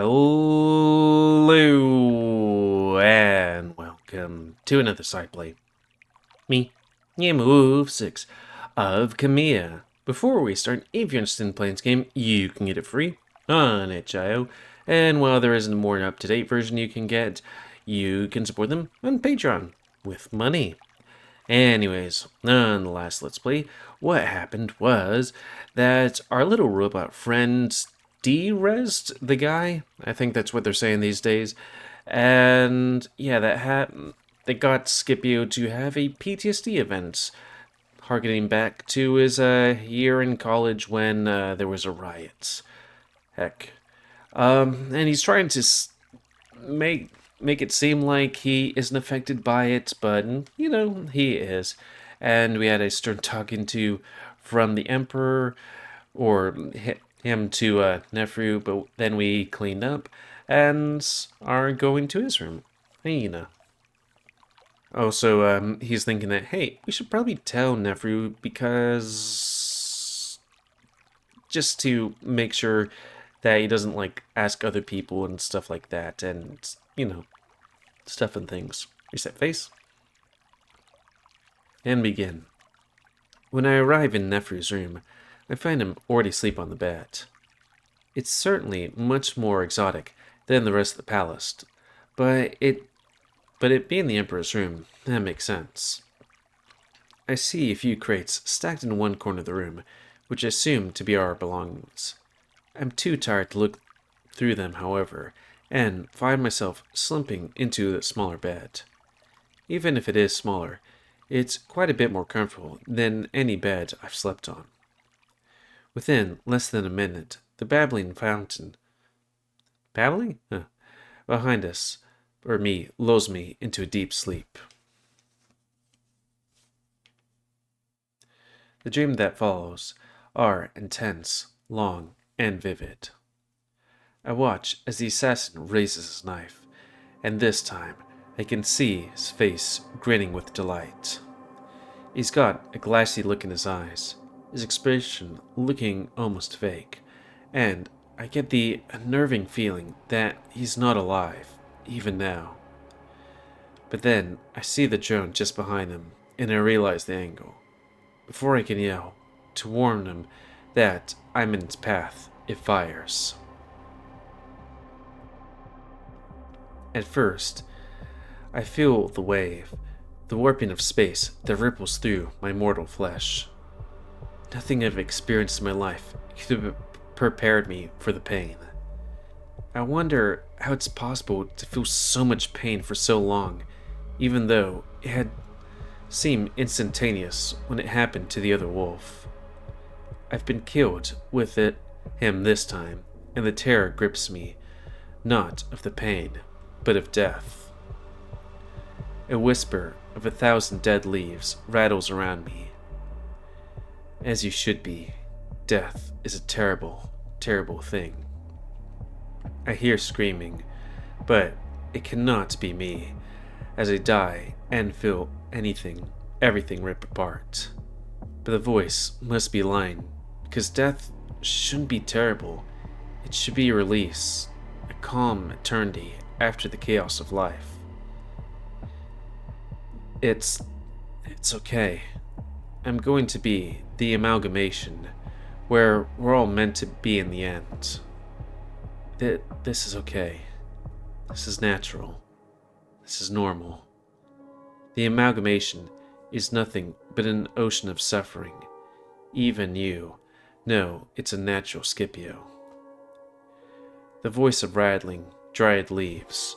Hello and welcome to another side play. Me, GamerWolfSix of Khemia. Before we start, if you're interested in playing this game, you can get it free on itch.io. And while there isn't a more up-to-date version you can get, you can support them on Patreon with money. Anyways, on the last Let's Play, what happened was that our little robot friend de-resed the guy. I think that's what they're saying these days. And yeah, that got Scipio to have a PTSD event, harkening back to his year in college when there was a riot. Heck. And he's trying to make it seem like he isn't affected by it, but, you know, he is. And we had a stern talking to from the Emperor, or him to Neferu, but then we cleaned up and are going to his room. Hyena. Also, he's thinking that, hey, we should probably tell Neferu because just to make sure that he doesn't, like, ask other people and stuff like that, and, you know, stuff and things. Reset face. And begin. When I arrive in Neferu's room, I find him already asleep on the bed. It's certainly much more exotic than the rest of the palace, but it being the Emperor's room, that makes sense. I see a few crates stacked in one corner of the room, which I assume to be our belongings. I'm too tired to look through them, however, and find myself slumping into the smaller bed. Even if it is smaller, it's quite a bit more comfortable than any bed I've slept on. Within less than a minute, the babbling fountain behind us, or me, lulls me into a deep sleep. The dream that follows are intense, long, and vivid. I watch as the assassin raises his knife, and this time I can see his face grinning with delight. He's got a glassy look in his eyes, his expression looking almost fake, and I get the unnerving feeling that he's not alive, even now. But then I see the drone just behind him, and I realize the angle. Before I can yell, to warn him that I'm in its path, it fires. At first, I feel the wave, the warping of space that ripples through my mortal flesh. Nothing I've experienced in my life could have prepared me for the pain. I wonder how it's possible to feel so much pain for so long, even though it had seemed instantaneous when it happened to the other wolf. I've been killed with him this time, and the terror grips me, not of the pain, but of death. A whisper of 1,000 dead leaves rattles around me. As you should be, death is a terrible, terrible thing. I hear screaming, but it cannot be me, as I die and feel everything rip apart. But the voice must be lying, because death shouldn't be terrible. It should be a release, a calm eternity after the chaos of life. It's okay. I'm going to be the amalgamation, where we're all meant to be in the end. This is okay. This is natural. This is normal. The amalgamation is nothing but an ocean of suffering. Even you know it's a natural, Scipio. The voice of rattling, dried leaves,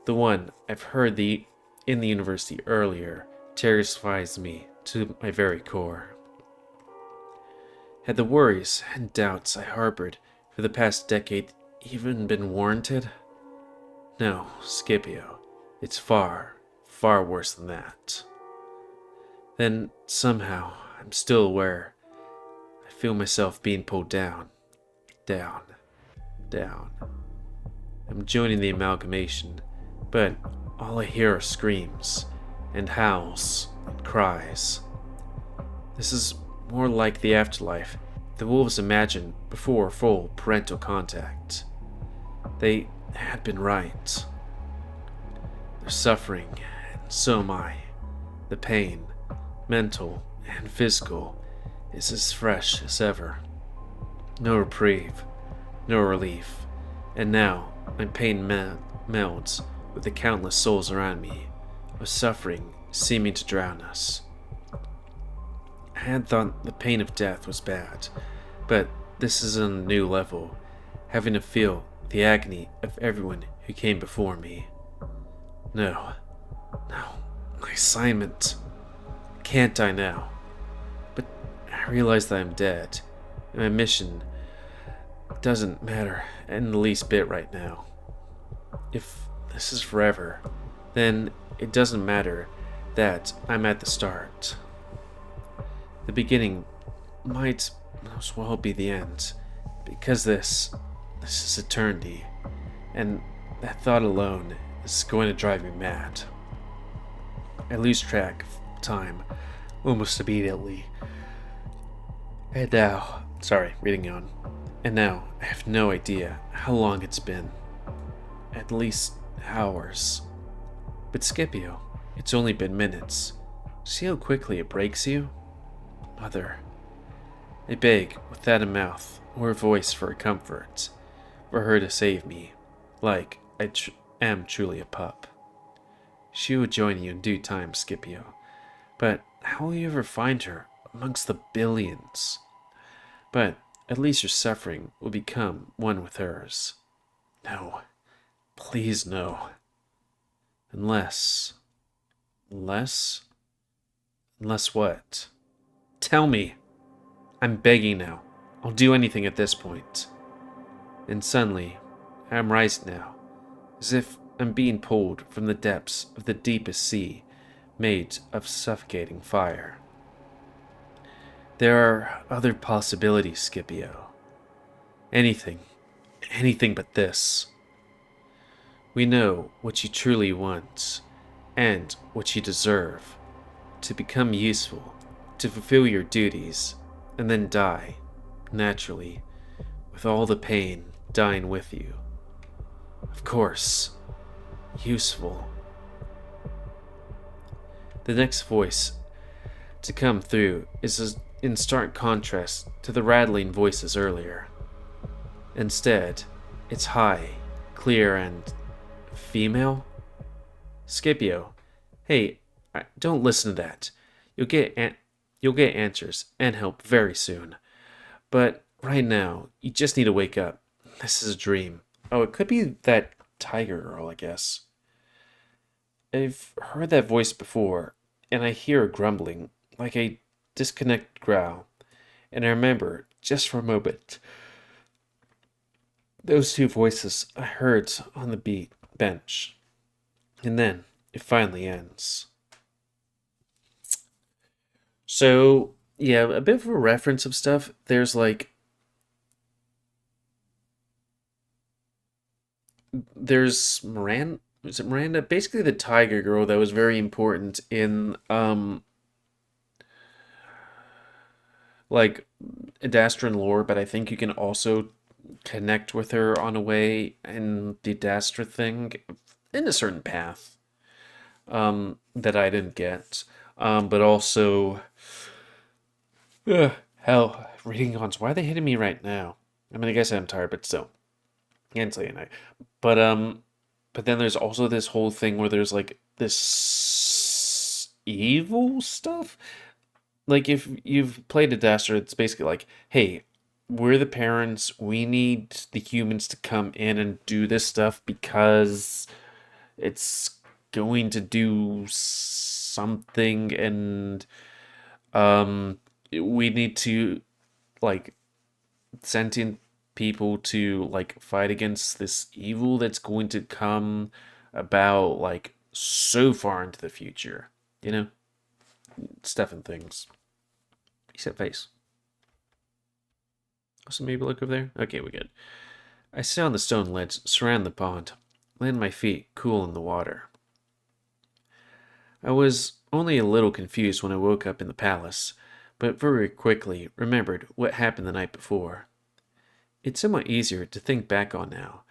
the one I've heard in the university earlier, terrifies me to my very core. Had the worries and doubts I harbored for the past decade even been warranted? No, Scipio, it's far, far worse than that. Then, somehow, I'm still aware. I feel myself being pulled down, down, down. I'm joining the amalgamation, but all I hear are screams, and howls, and cries. This is more like the afterlife the wolves imagine before full parental contact. They had been right. They're suffering, and so am I. The pain, mental and physical, is as fresh as ever. No reprieve, no relief, and now my pain melds with the countless souls around me, with suffering seeming to drown us. I had thought the pain of death was bad, but this is on a new level, having to feel the agony of everyone who came before me. No, my assignment. I can't die now. But I realize that I'm dead, and my mission doesn't matter in the least bit right now. If this is forever, then it doesn't matter that I'm at the start. The beginning might as well be the end, because this is eternity, and that thought alone is going to drive me mad. I lose track of time almost immediately. And now, reading on. And now I have no idea how long it's been. At least hours. But Scipio, it's only been minutes. See how quickly it breaks you? Mother. I beg, without a mouth or a voice for a comfort, for her to save me, like I am truly a pup. She will join you in due time, Scipio, but how will you ever find her amongst the billions? But at least your suffering will become one with hers. No, please no. Unless what? Tell me. I'm begging now. I'll do anything at this point. And suddenly, I'm rising now, as if I'm being pulled from the depths of the deepest sea, made of suffocating fire. There are other possibilities, Scipio. Anything but this. We know what you truly want, and what you deserve. To become useful, to fulfill your duties, and then die, naturally, with all the pain dying with you. Of course, useful. The next voice to come through is in stark contrast to the rattling voices earlier. Instead, it's high, clear, and female? Scipio, hey, don't listen to that. You'll get answers and help very soon. But right now, you just need to wake up. This is a dream. Oh, it could be that tiger girl, I guess. I've heard that voice before, and I hear a grumbling, like a disconnected growl. And I remember, just for a moment, those two voices I heard on the bench. And then it finally ends. So, yeah, a bit of a reference of stuff. There's Miranda. Was it Miranda? Basically, the tiger girl that was very important in like Adastran lore, but I think you can also connect with her on a way in the Adastra thing in a certain path that I didn't get. But also, hell, reading on. So why are they hitting me right now? I mean, I guess I'm tired, but still, can't tell you night. But then there's also this whole thing where there's like this evil stuff. Like if you've played Adastra, it's basically like, hey, we're the parents. We need the humans to come in and do this stuff because it's going to do something, and we need to like sentient people to like fight against this evil that's going to come about like so far into the future, you know, stuff and things. Except face. So maybe look over there. Okay, we're good. I sit on the stone ledge, surround the pond, land my feet cool in the water. I was only a little confused when I woke up in the palace, but very quickly remembered what happened the night before. It's somewhat easier to think back on now,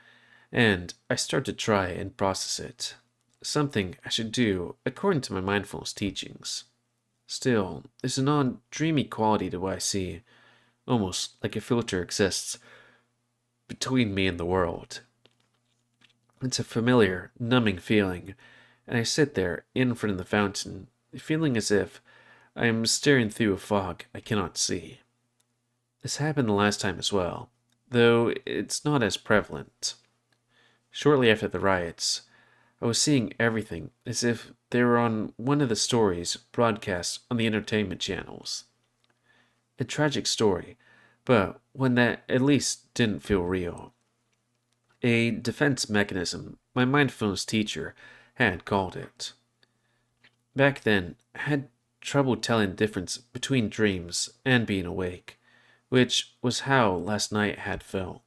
and I start to try and process it. Something I should do according to my mindfulness teachings. Still, there's an odd, dreamy quality to what I see, almost like a filter exists between me and the world. It's a familiar, numbing feeling, and I sit there in front of the fountain, feeling as if I am staring through a fog I cannot see. This happened the last time as well, though it's not as prevalent. Shortly after the riots, I was seeing everything as if they were on one of the stories broadcast on the entertainment channels. A tragic story, but one that at least didn't feel real. A defense mechanism, my mindfulness teacher had called it. Back then, I had trouble telling the difference between dreams and being awake, which was how last night had felt.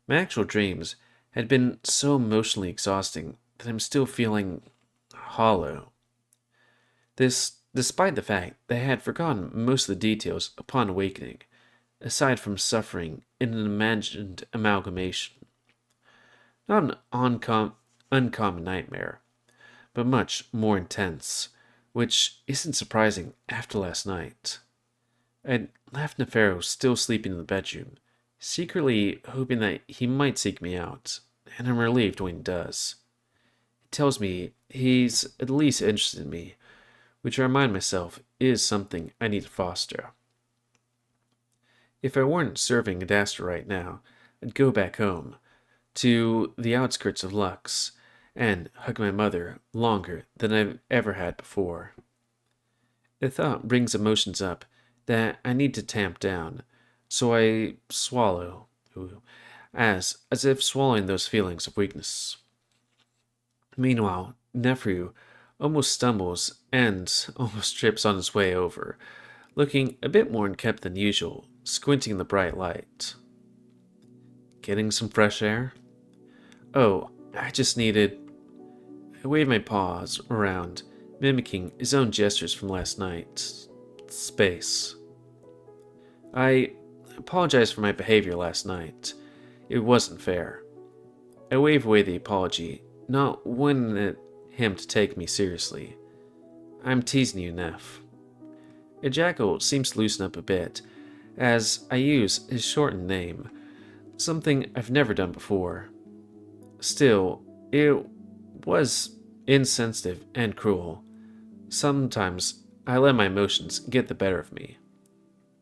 My actual dreams had been so emotionally exhausting that I'm still feeling hollow. This, despite the fact that I had forgotten most of the details upon awakening, aside from suffering in an imagined amalgamation. Not an uncommon nightmare, but much more intense, which isn't surprising after last night. I'd left Neferu still sleeping in the bedroom, secretly hoping that he might seek me out, and I'm relieved when he does. It tells me he's at least interested in me, which I remind myself is something I need to foster. If I weren't serving Adastra right now, I'd go back home, to the outskirts of Lux, and hug my mother longer than I've ever had before. The thought brings emotions up that I need to tamp down, so I swallow, as if swallowing those feelings of weakness. Meanwhile, Neferu almost stumbles and almost trips on his way over, looking a bit more unkempt than usual, squinting in the bright light. Getting some fresh air? Oh, I just needed... I waved my paws around, mimicking his own gestures from last night. Space. I apologize for my behavior last night. It wasn't fair. I waved away the apology, not wanting him to take me seriously. I'm teasing you, Neff. A jackal seems to loosen up a bit, as I use his shortened name, something I've never done before. Still, it was insensitive and cruel. Sometimes I let my emotions get the better of me.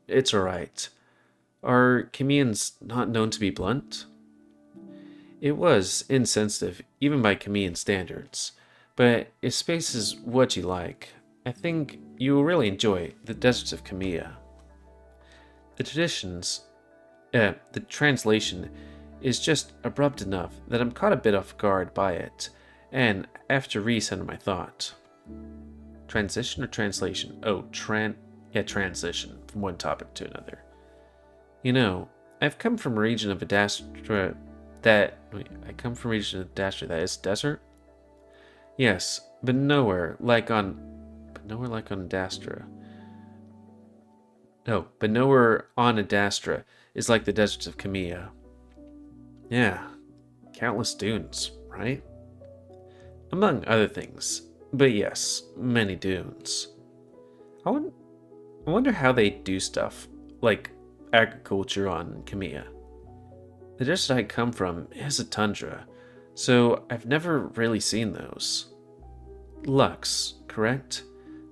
It's alright. Are Chemians not known to be blunt? It was insensitive, even by Chemian standards, but if space is what you like, I think you will really enjoy the deserts of Khemia. The translation is just abrupt enough that I'm caught a bit off guard by it, and I have to recenter my thought. Transition or translation? Oh, transition from one topic to another. You know, I've come from a region of Adastra that is desert? Yes, but nowhere like on Adastra. No, but nowhere on Adastra is like the deserts of Khemia. Yeah, countless dunes, right? Among other things, but yes, many dunes. I wonder how they do stuff, like agriculture on Khemia. The desert I come from is a tundra, so I've never really seen those. Lux, correct?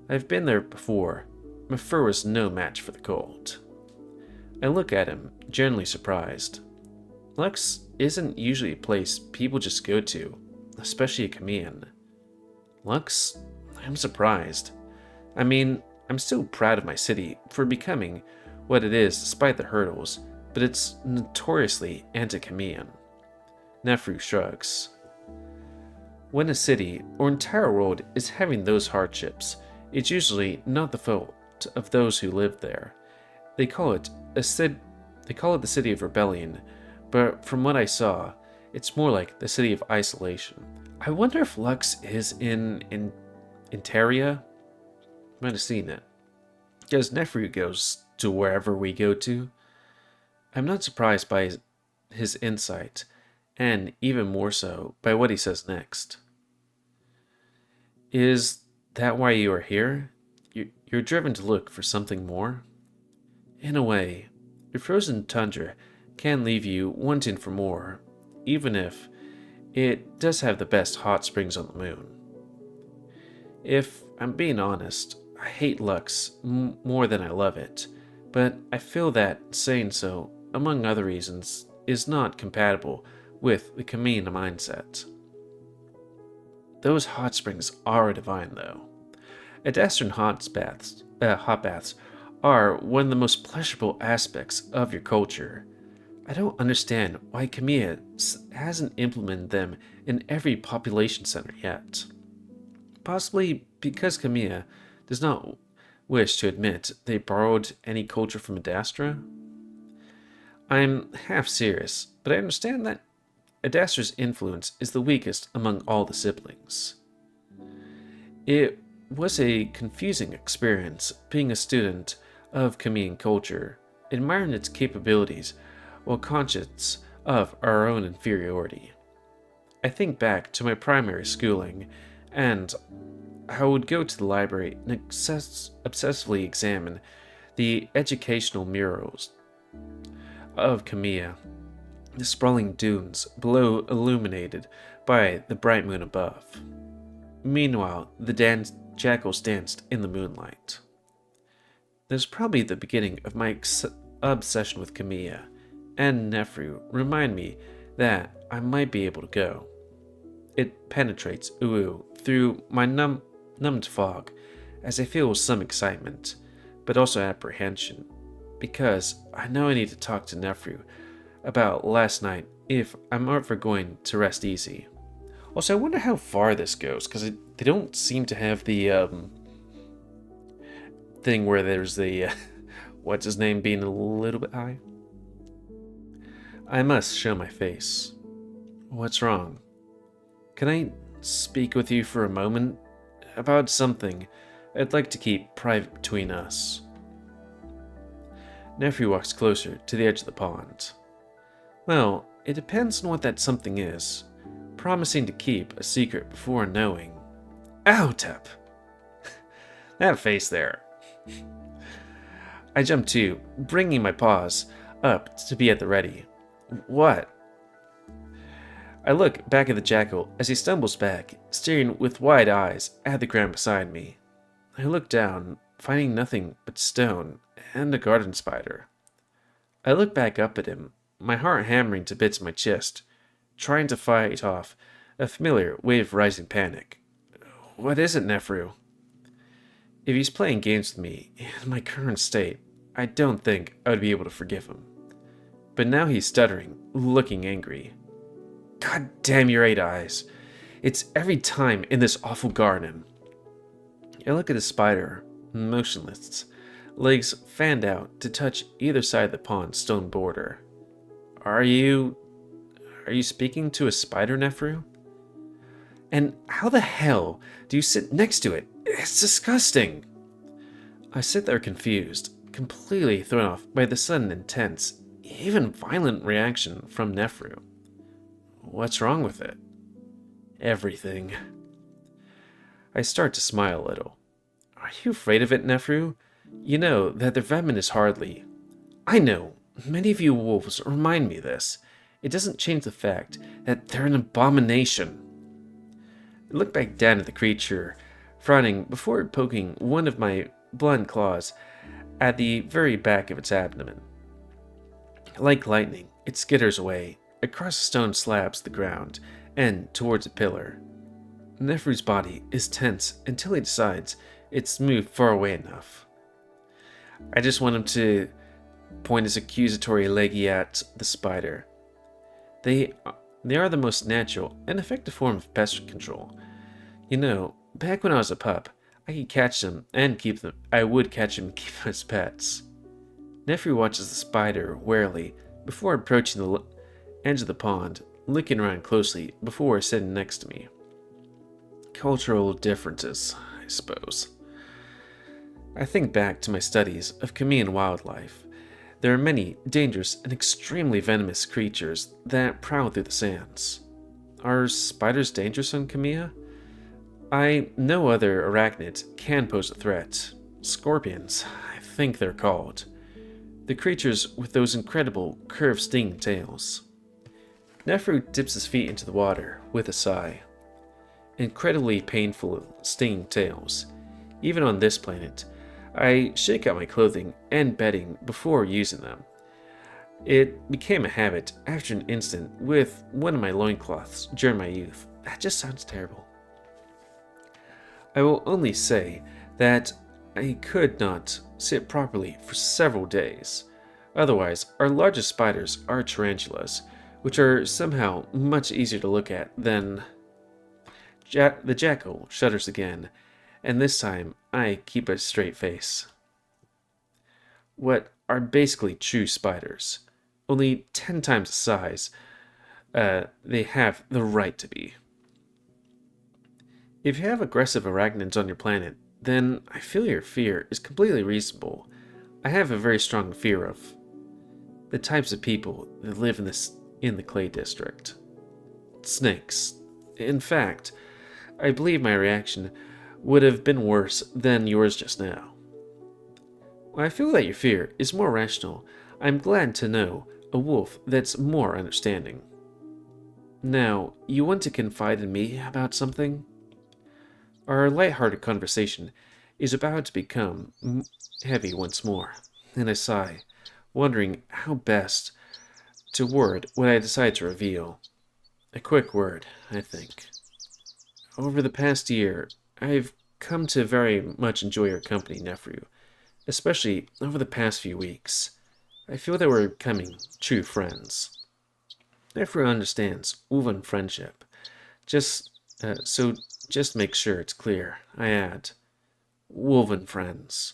I've been there before. My fur was no match for the cold. I look at him, generally surprised. Lux isn't usually a place people just go to, especially a Chemian. Lux? I'm surprised. I mean, I'm still proud of my city for becoming what it is despite the hurdles, but it's notoriously anti-Chemian. Neferu shrugs. When a city or entire world is having those hardships, it's usually not the fault of those who live there. They call it the city of rebellion, but from what I saw, it's more like the city of isolation. I wonder if Lux is in Interia? Might have seen it. Because Neferu goes to wherever we go to. I'm not surprised by his insight, and even more so by what he says next. Is that why you are here? You're driven to look for something more? In a way, your frozen tundra can leave you wanting for more, even if it does have the best hot springs on the moon. If I'm being honest, I hate Lux more than I love it, but I feel that saying so, among other reasons, is not compatible with the Khemia mindset. Those hot springs are divine, though. Adastran hot baths are one of the most pleasurable aspects of your culture. I don't understand why Khemia hasn't implemented them in every population center yet. Possibly because Khemia does not wish to admit they borrowed any culture from Adastra? I'm half serious, but I understand that Adastra's influence is the weakest among all the siblings. It was a confusing experience being a student of Khemian culture, admiring its capabilities while conscious of our own inferiority. I think back to my primary schooling, and I would go to the library and obsessively examine the educational murals of Khemia, the sprawling dunes below illuminated by the bright moon above. Meanwhile, the jackals danced in the moonlight. This was probably the beginning of my obsession with Khemia, and Neferu remind me that I might be able to go. It penetrates through my numbed fog as I feel some excitement, but also apprehension, because I know I need to talk to Neferu about last night if I'm ever going to rest easy. Also, I wonder how far this goes, because they don't seem to have the thing where there's the what's his name being a little bit high. I must show my face. What's wrong? Can I speak with you for a moment about something I'd like to keep private between us? Neferu walks closer to the edge of the pond. Well, it depends on what that something is. Promising to keep a secret before knowing. Ow, Tep! That face there. I jump too, bringing my paws up to be at the ready. What? I look back at the jackal as he stumbles back, staring with wide eyes at the ground beside me. I look down, finding nothing but stone and a garden spider. I look back up at him, my heart hammering to bits in my chest, trying to fight off a familiar wave of rising panic. What is it, Neferu? If he's playing games with me in my current state, I don't think I would be able to forgive him. But now he's stuttering, looking angry. God damn your 8 eyes. It's every time in this awful garden. I look at the spider, motionless, legs fanned out to touch either side of the pond's stone border. Are you speaking to a spider, Neferu? And how the hell do you sit next to it? It's disgusting. I sit there confused, completely thrown off by the sudden intense, even violent reaction from Neferu. What's wrong with it? Everything. I start to smile a little. Are you afraid of it, Neferu? You know that their venom is hardly... I know, many of you wolves remind me of this. It doesn't change the fact that they're an abomination. I look back down at the creature, frowning before poking one of my blunt claws at the very back of its abdomen. Like lightning, it skitters away, across the stone slabs to the ground, and towards a pillar. Neferu's body is tense until he decides it's moved far away enough. I just want him to point his accusatory leggy at the spider. They are the most natural and effective form of pest control. You know, back when I was a pup, I could catch them and keep them. I would catch them and keep them as pets. Neferu watches the spider warily before approaching the edge of the pond, looking around closely before sitting next to me. Cultural differences, I suppose. I think back to my studies of Khemian wildlife. There are many dangerous and extremely venomous creatures that prowl through the sands. Are spiders dangerous on Khemia? No other arachnids can pose a threat. Scorpions, I think they're called. The creatures with those incredible curved stinging tails. Neferu dips his feet into the water with a sigh. Incredibly painful stinging tails. Even on this planet, I shake out my clothing and bedding before using them. It became a habit after an incident with one of my loincloths during my youth. That just sounds terrible. I will only say that I could not sit properly for several days. Otherwise, our largest spiders are tarantulas, which are somehow much easier to look at than... The jackal shudders again, and this time I keep a straight face. What are basically true spiders, only 10 times the size they have the right to be. If you have aggressive arachnids on your planet, then I feel your fear is completely reasonable. I have a very strong fear of the types of people that live in the Clay District. Snakes. In fact, I believe my reaction would have been worse than yours just now. While I feel that your fear is more rational, I'm glad to know a wolf that's more understanding. Now, you want to confide in me about something? Our light-hearted conversation is about to become heavy once more, and I sigh, wondering how best to word what I decide to reveal. A quick word, I think. Over the past year, I've come to very much enjoy your company, Neferu, especially over the past few weeks. I feel that we're becoming true friends. Neferu understands wolven friendship. Just make sure it's clear, I add. Wolven friends.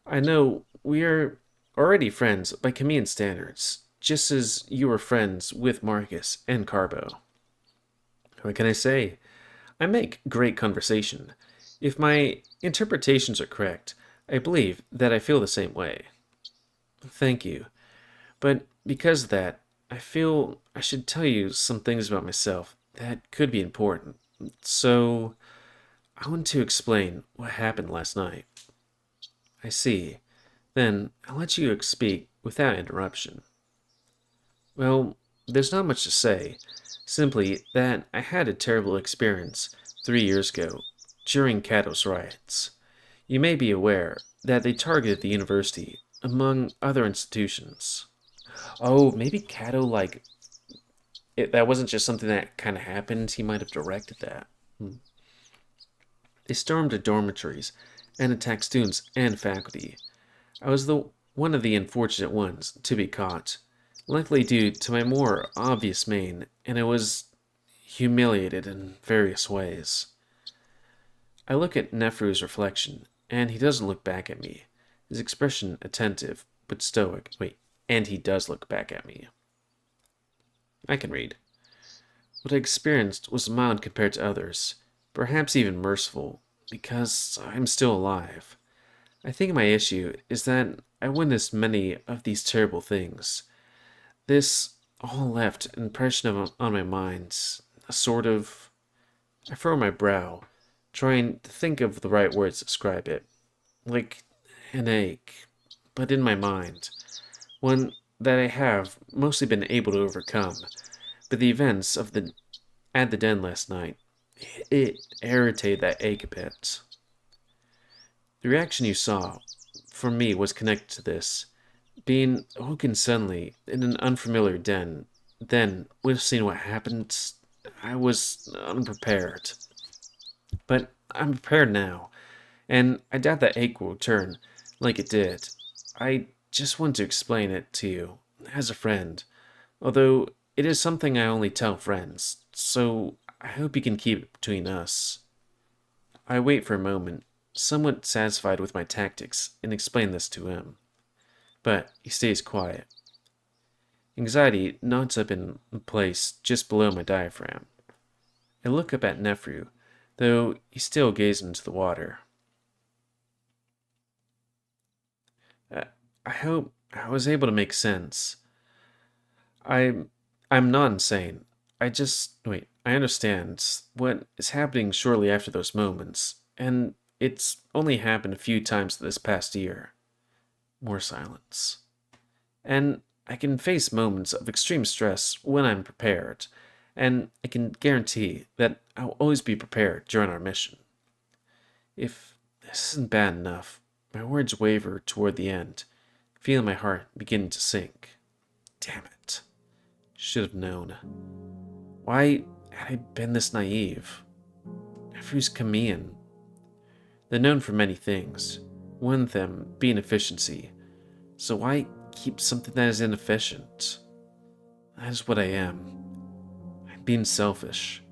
I know we are already friends by Khemian standards, just as you were friends with Marcus and Carbo. What can I say? I make great conversation. If my interpretations are correct, I believe that I feel the same way. Thank you. But because of that, I feel I should tell you some things about myself that could be important. So, I want to explain what happened last night. I see. Then I'll let you speak without interruption. Well, there's not much to say. Simply that I had a terrible experience 3 years ago during Cato's riots. You may be aware that they targeted the university, among other institutions. Oh, maybe Cato, that wasn't just something that kind of happened. He might have directed that. They stormed the dormitories and attacked students and faculty. I was one of the unfortunate ones to be caught, likely due to my more obvious mane, and I was humiliated in various ways. I look at Neferu's reflection, and he doesn't look back at me. His expression attentive, but stoic. And he does look back at me. I can read. What I experienced was mild compared to others, perhaps even merciful, because I'm still alive. I think my issue is that I witnessed many of these terrible things. This all left an impression on my mind, a sort of... I furrow my brow, trying to think of the right words to describe it. Like an ache, but in my mind. One that I have mostly been able to overcome, but the events at the den last night, it irritated that ache a bit. The reaction you saw from me was connected to this. Being awoken suddenly in an unfamiliar den, then witnessing what happened, I was unprepared. But I'm prepared now, and I doubt that ache will return like it did. I just want to explain it to you, as a friend, although it is something I only tell friends, so I hope you can keep it between us. I wait for a moment, somewhat satisfied with my tactics, and explain this to him. But he stays quiet. Anxiety knots up in place just below my diaphragm. I look up at Neferu, though he still gazes into the water. I I was able to make sense. I'm I'm not insane. I understand what is happening shortly after those moments, and it's only happened a few times this past year. More silence. And I can face moments of extreme stress when I'm prepared, and I can guarantee that I'll always be prepared during our mission. If this isn't bad enough, my words waver toward the end, feeling my heart beginning to sink. Damn it. Should have known. Why had I been this naive? Neferu's Khemian. They're known for many things, one of them being efficiency. So why keep something that is inefficient? That is what I am. I'm being selfish.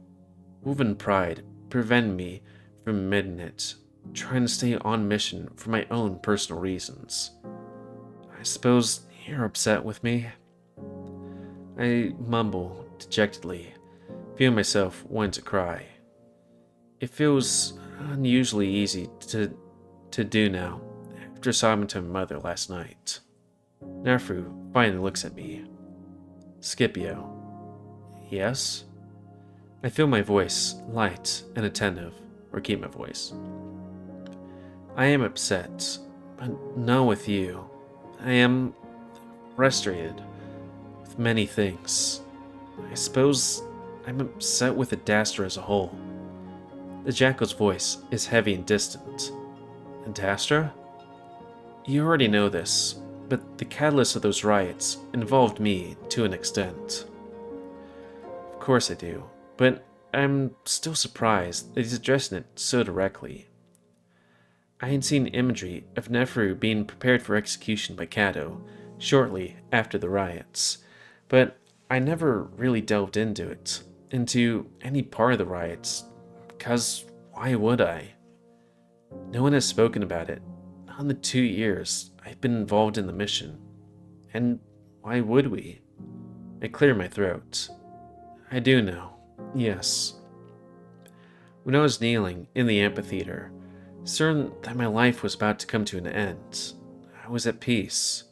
Wolven pride prevented me from admitting it, trying to stay on mission for my own personal reasons. I suppose you're upset with me? I mumble dejectedly, feeling myself wanting to cry. It feels unusually easy to do now, after sobbing to my mother last night. Neferu finally looks at me. Scipio. Yes? I feel my voice light and attentive, or keep my voice. I am upset, but not with you. I am frustrated with many things. I suppose I'm upset with Adastra as a whole. The jackal's voice is heavy and distant. Adastra? You already know this, but the catalyst of those riots involved me to an extent. Of course I do, but I'm still surprised that he's addressing it so directly. I had seen imagery of Neferu being prepared for execution by Cato shortly after the riots, but I never really delved into any part of the riots, because why would I? No one has spoken about it, not in the 2 years I've been involved in the mission, and why would we? I clear my throat. I do know, yes. When I was kneeling in the amphitheater, certain that my life was about to come to an end, I was at peace.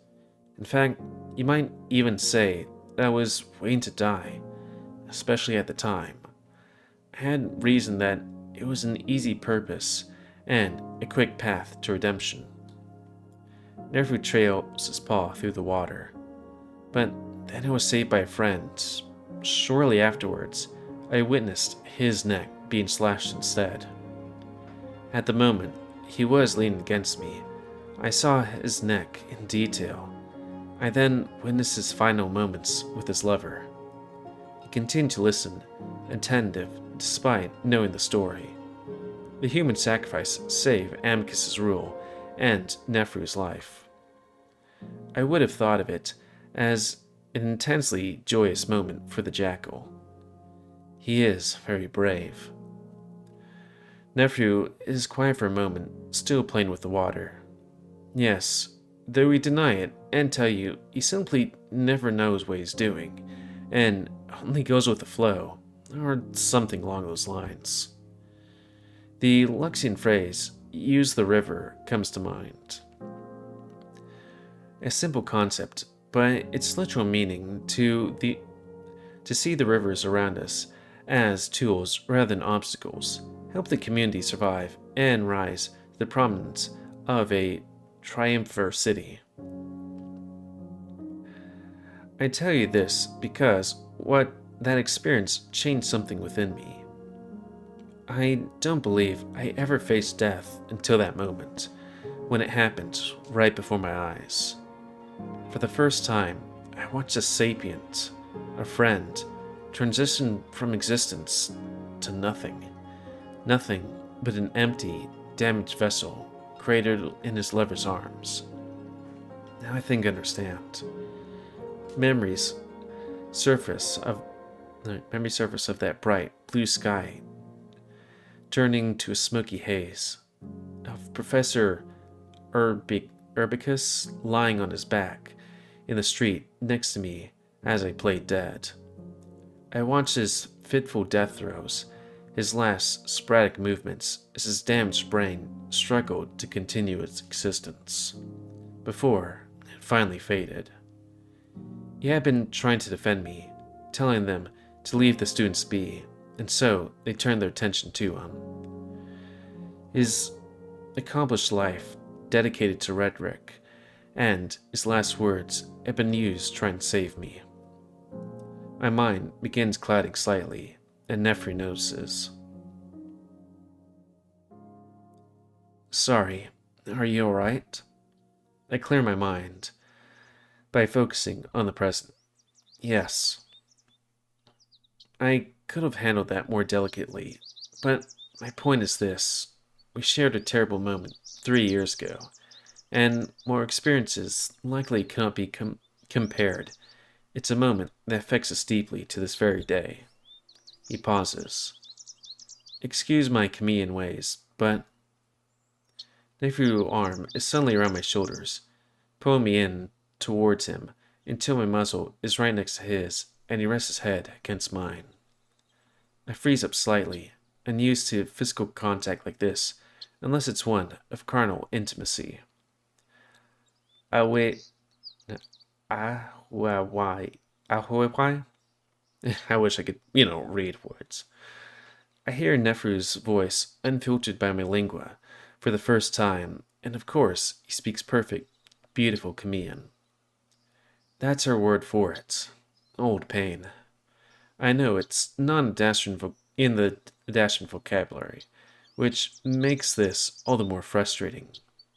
In fact, you might even say that I was waiting to die, especially at the time. I had reason that it was an easy purpose and a quick path to redemption. Neferu trails his paw through the water, but then I was saved by a friend. Shortly afterwards, I witnessed his neck being slashed instead. At the moment he was leaning against me, I saw his neck in detail. I then witnessed his final moments with his lover. He continued to listen, attentive despite knowing the story. The human sacrifice saved Amicus's rule and Neferu's life. I would have thought of it as an intensely joyous moment for the jackal. He is very brave. Neferu is quiet for a moment, still playing with the water. Yes, though we deny it and tell you he simply never knows what he's doing, and only goes with the flow, or something along those lines. The Luxian phrase, use the river, comes to mind. A simple concept, but its literal meaning to see the rivers around us as tools rather than obstacles help the community survive and rise to the prominence of a triumphant city. I tell you this because that experience changed something within me. I don't believe I ever faced death until that moment, when it happened right before my eyes. For the first time, I watched a sapient, a friend, transition from existence to nothing. Nothing but an empty, damaged vessel cradled in his lover's arms. Now I think I understand. Memory surface of that bright blue sky turning to a smoky haze, of Professor Urbicus lying on his back in the street next to me as I played dead. I watched his fitful death throes, his last sporadic movements as his damaged brain struggled to continue its existence. Before, it finally faded. He had been trying to defend me, telling them to leave the students be, and so they turned their attention to him. His accomplished life dedicated to rhetoric, and his last words had been used trying to save me. My mind begins clouding slightly, and Neferu notices. Sorry, are you alright? I clear my mind by focusing on the present. Yes. I could have handled that more delicately, but my point is this. We shared a terrible moment 3 years ago, and more experiences likely cannot be compared. It's a moment that affects us deeply to this very day. He pauses. Excuse my Khemian ways, but Neferu's arm is suddenly around my shoulders, pulling me in towards him until my muzzle is right next to his and he rests his head against mine. I freeze up slightly, unused to physical contact like this, unless it's one of carnal intimacy. I wish I could, read words. I hear Neferu's voice unfiltered by my lingua for the first time, and of course he speaks perfect, beautiful Khemian. That's her word for it. Old pain. I know it's not in the Adastran vocabulary, which makes this all the more frustrating.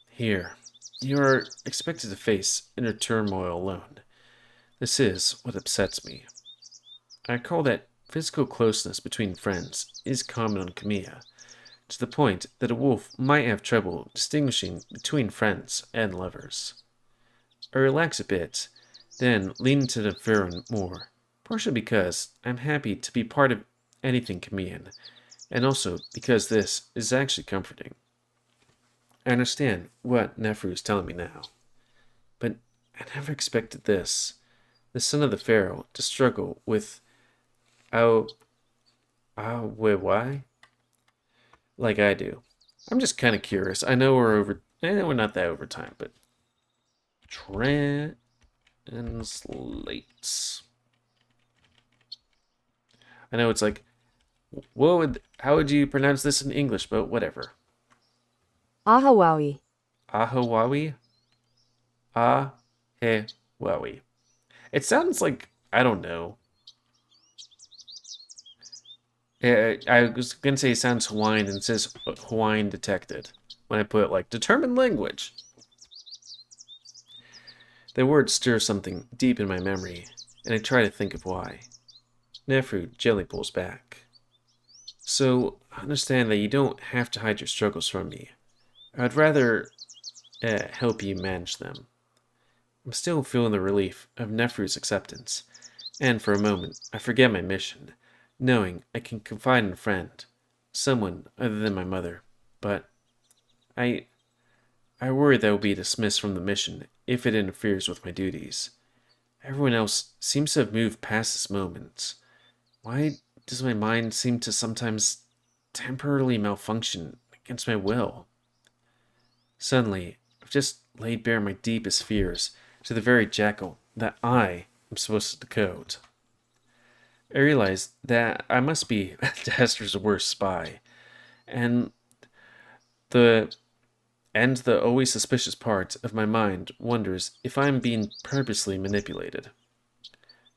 Here, you are expected to face inner turmoil alone. This is what upsets me. I call that physical closeness between friends is common on Khemia, to the point that a wolf might have trouble distinguishing between friends and lovers. I relax a bit, then lean into the Neferu more, partially because I'm happy to be part of anything Khemian, and also because this is actually comforting. I understand what Neferu is telling me now, but I never expected this, the son of the Pharaoh, to struggle with why? Like I do. I'm just kind of curious. I know we're not that over time, but translates. I know it's like, how would you pronounce this in English? But whatever. Ahawawi. Ahawawi? Ahawawi. It sounds like, I don't know. I was going to say it sounds Hawaiian and it says Hawaiian detected when I put like determined language. The words stir something deep in my memory, and I try to think of why. Neferu gently pulls back. So, understand that you don't have to hide your struggles from me. I'd rather help you manage them. I'm still feeling the relief of Neferu's acceptance, and for a moment I forget my mission, knowing I can confide in a friend, someone other than my mother. But I worry that I will be dismissed from the mission if it interferes with my duties. Everyone else seems to have moved past this moment. Why does my mind seem to sometimes temporarily malfunction against my will? Suddenly, I've just laid bare my deepest fears to the very jackal that I am supposed to decode. I realize that I must be Adastra's worst spy, and the always suspicious part of my mind wonders if I am being purposely manipulated.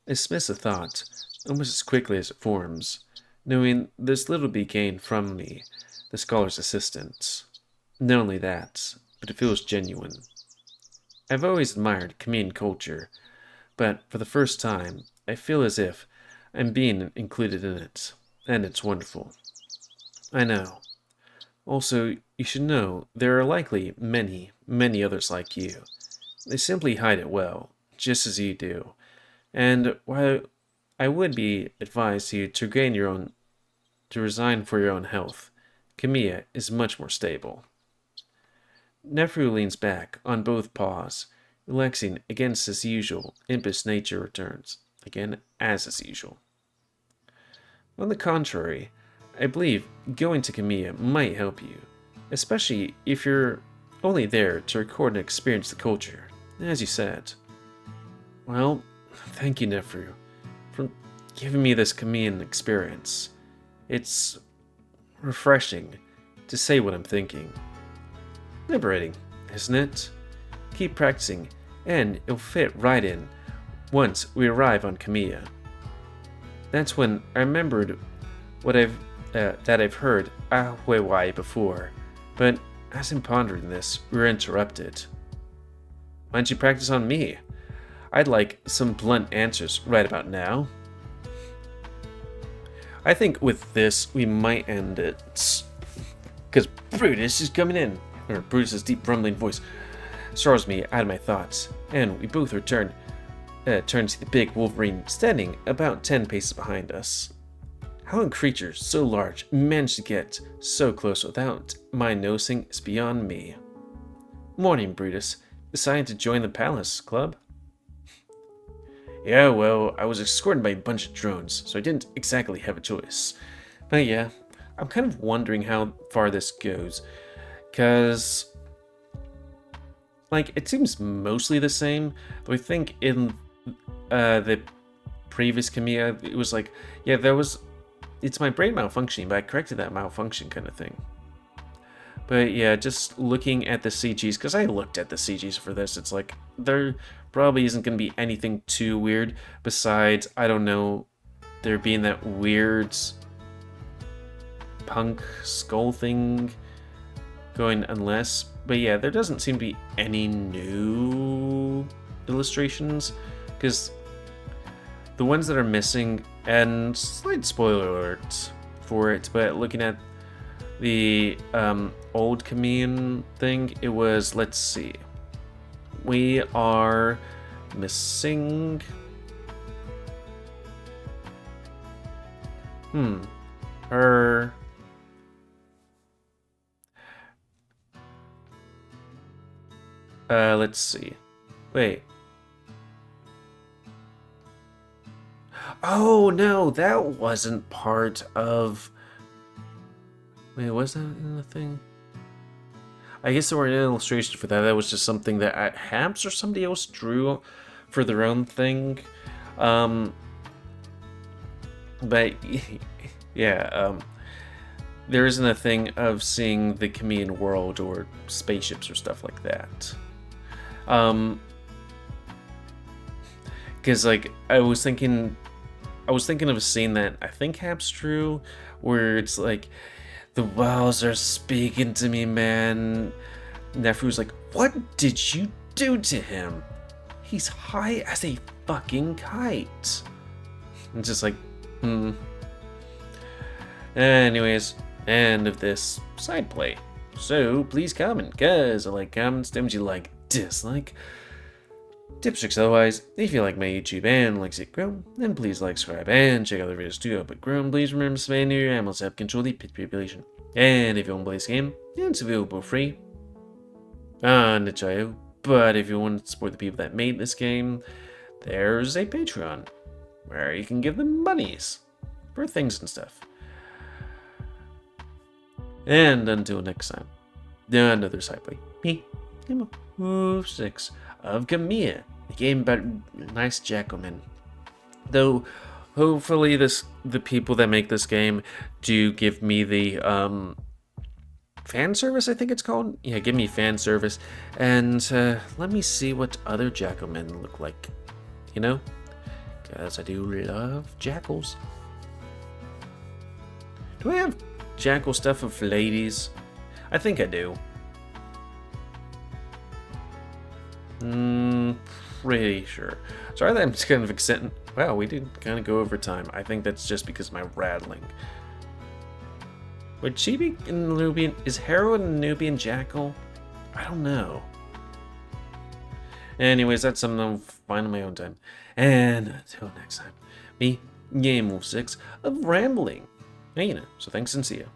I dismiss the thought almost as quickly as it forms, knowing there's little to be gained from me, the scholar's assistant. Not only that, but it feels genuine. I've always admired Khemian culture, but for the first time, I feel as if I'm being included in it, and it's wonderful. I know. Also, you should know there are likely many, many others like you. They simply hide it well, just as you do. And while I would be advised you to resign for your own health, Khemia is much more stable. Neferu leans back on both paws, relaxing against his usual impish nature returns, again as is usual. On the contrary, I believe going to Khemia might help you, especially if you're only there to record and experience the culture. as you said. Well, thank you, Neferu, for giving me this Khemian experience. It's refreshing to say what I'm thinking. Liberating, isn't it? Keep practicing, and it'll fit right in once we arrive on Khemia. That's when I remembered what that I've heard Ahwewai before, but as I'm pondering this, we were interrupted. Why don't you practice on me? I'd like some blunt answers right about now. I think with this, we might end it. Because Brutus is coming in. Or Brutus's deep rumbling voice startles me out of my thoughts, and we both turn to see the big Wolverine standing about 10 paces behind us. How a creature so large managed to get so close without my noticing is beyond me. Morning, Brutus. Decided to join the Palace Club? Yeah, well, I was escorted by a bunch of drones, so I didn't exactly have a choice. But yeah, I'm kind of wondering how far this goes, because, like, it seems mostly the same, though I think in the previous Khemia, it was like, yeah, it's my brain malfunctioning, but I corrected that malfunction kind of thing. But yeah, just looking at the CGs, because I looked at the CGs for this, it's like, there probably isn't going to be anything too weird, besides, I don't know, there being that weird punk skull thing going unless, but yeah, there doesn't seem to be any new illustrations, because the ones that are missing, and slight spoiler alert for it, but looking at the old Khemian thing, it was, let's see, we are missing her let's see, wait, oh no, that wasn't part of, wait, was that in the thing? I guess there were an illustration for that. That was just something that Habs or somebody else drew for their own thing. But yeah, there isn't a thing of seeing the Khemian world or spaceships or stuff like that. Because like I was thinking of a scene that I think Habs drew, where it's like, the walls are speaking to me, man. Neferu's like, what did you do to him? He's high as a fucking kite. And just like, Anyways, end of this side play. So please comment, cause I like comments, don't you like dislike? Tips, tricks, otherwise, if you like my YouTube and like it grow, then please like, subscribe, and check out the videos too. But grown, please remember to spay near your animals to help control the pit population. And if you want to play this game, it's available free on itch.io. But if you want to support the people that made this game, there's a Patreon where you can give them monies for things and stuff. And until next time, another Sci-Fi. Me, GamerWolfSix of Khemia, a game about nice Jackalmen. Though, hopefully the people that make this game do give me the fan service, I think it's called. Yeah, give me fan service, and let me see what other Jackalmen look like. You know, because I do love jackals. Do I have jackal stuff for ladies? I think I do. Pretty sure. Sorry that I'm just kind of extending. Wow, we did kind of go over time. I think that's just because of my rattling. Would she be a Nubian? Is Heroin a Nubian jackal? I don't know. Anyways, that's something I'll find on my own time. And until next time, me, GamerWolfSix of Rambling. Hey, you know, so thanks and see ya.